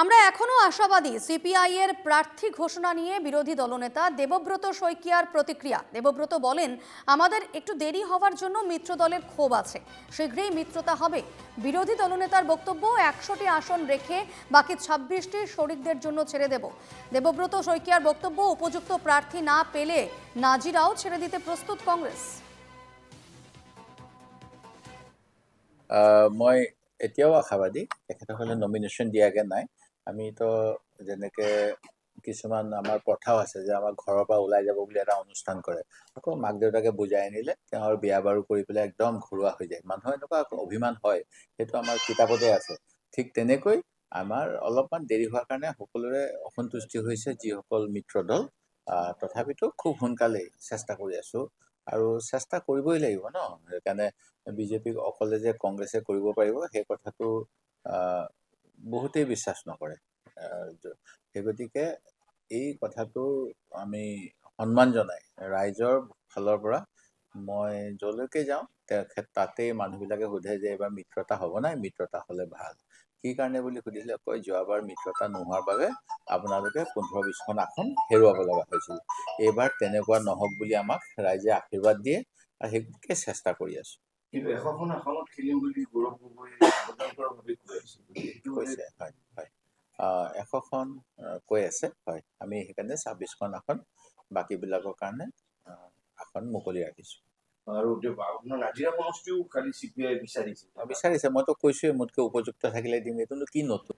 আমরা এখনো আশাবাদী সিপিআই এর প্রার্থী ঘোষণা নিয়ে বিরোধী দলনেতা দেবব্রত শইকীয়ার প্রতিক্রিয়া। দেবব্রত বলেন, আমাদের একটু দেরি হওয়ার জন্য মিত্র দলের ক্ষোভ আছে, শীঘ্রই মিত্রতা হবে। বিরোধী দলনেতার বক্তব্য, ১০০টি আসন রেখে বাকি ২৬টি শরিকদের জন্য ছেড়ে দেব। দেবব্রত শইকীয়ার বক্তব্য, উপযুক্ত প্রার্থী না পেলে নাজিরাও ছেড়ে দিতে প্ৰস্তুত কংগ্রেছ। মই এতিয়াও আশাবাদী, তেখেতসকলে নমিনেশ্যন দিয়াগে নাই। আমিতো যেনেকে কিছুমান আমাৰ প্ৰথাও আছে যে আমাৰ ঘৰৰ পৰা ওলাই যাব বুলি এটা অনুষ্ঠান কৰে, আকৌ মাক দেউতাকে বুজাই আনিলে তেওঁৰ বিয়া বাৰু কৰি পেলাই একদম ঘৰুৱা হৈ যায়। মানুহৰ এনেকুৱা অভিমান হয়, সেইটো আমাৰ কিতাপতে আছে। ঠিক তেনেকৈ আমাৰ অলপমান দেৰি হোৱাৰ কাৰণে সকলোৰে অসন্তুষ্টি হৈছে যিসকল মিত্ৰ দল। তথাপিতো খুব সোনকালেই চেষ্টা কৰি আছোঁ, আৰু চেষ্টা কৰিবই লাগিব ন। সেইকাৰণে বিজেপিক অকলে যে কংগ্ৰেছে কৰিব পাৰিব সেই কথাটো বহুতেই বিশ্বাস নকৰে। সেই গতিকে এই কথাটো আমি সন্মান জনাই ৰাইজৰ ফালৰ পৰা মই যলৈকে যাওঁ তাতেই মানুহবিলাকে সোধে যে এইবাৰ মিত্ৰতা হ'ব নাই, মিত্ৰতা হ'লে ভাল। কি কাৰণে বুলি সুধিলে কয়, যোৱাবাৰ মিত্ৰতা নোহোৱাৰ বাবে আপোনালোকে ১৫-২০খন আসন হেৰুৱাব লগা হৈছিল। এইবাৰ তেনেকুৱা নহওক বুলি আমাক ৰাইজে আশীৰ্বাদ দিয়ে, আৰু সেইটোকে চেষ্টা কৰি আছোঁ। কিন্তু ১০০খন আসনত খেলিম বুলি গৌৰৱ গগৈ স্বতন্ত্ৰভাৱে কৈছে, হয় হয়, ১০০খন কৈ আছে, হয়। আমি সেইকাৰণে ২৬খন আসন বাকীবিলাকৰ কাৰণে আসন মুকলি ৰাখিছোঁ। আৰু আপোনাৰ নাজিৰা সমষ্টিও খালি চিপিআই বিচাৰিছে। বিচাৰিছে, মইতো কৈছোৱে মোতকৈ উপযুক্ত থাকিলে দিম, এইটোনো কি নতুন।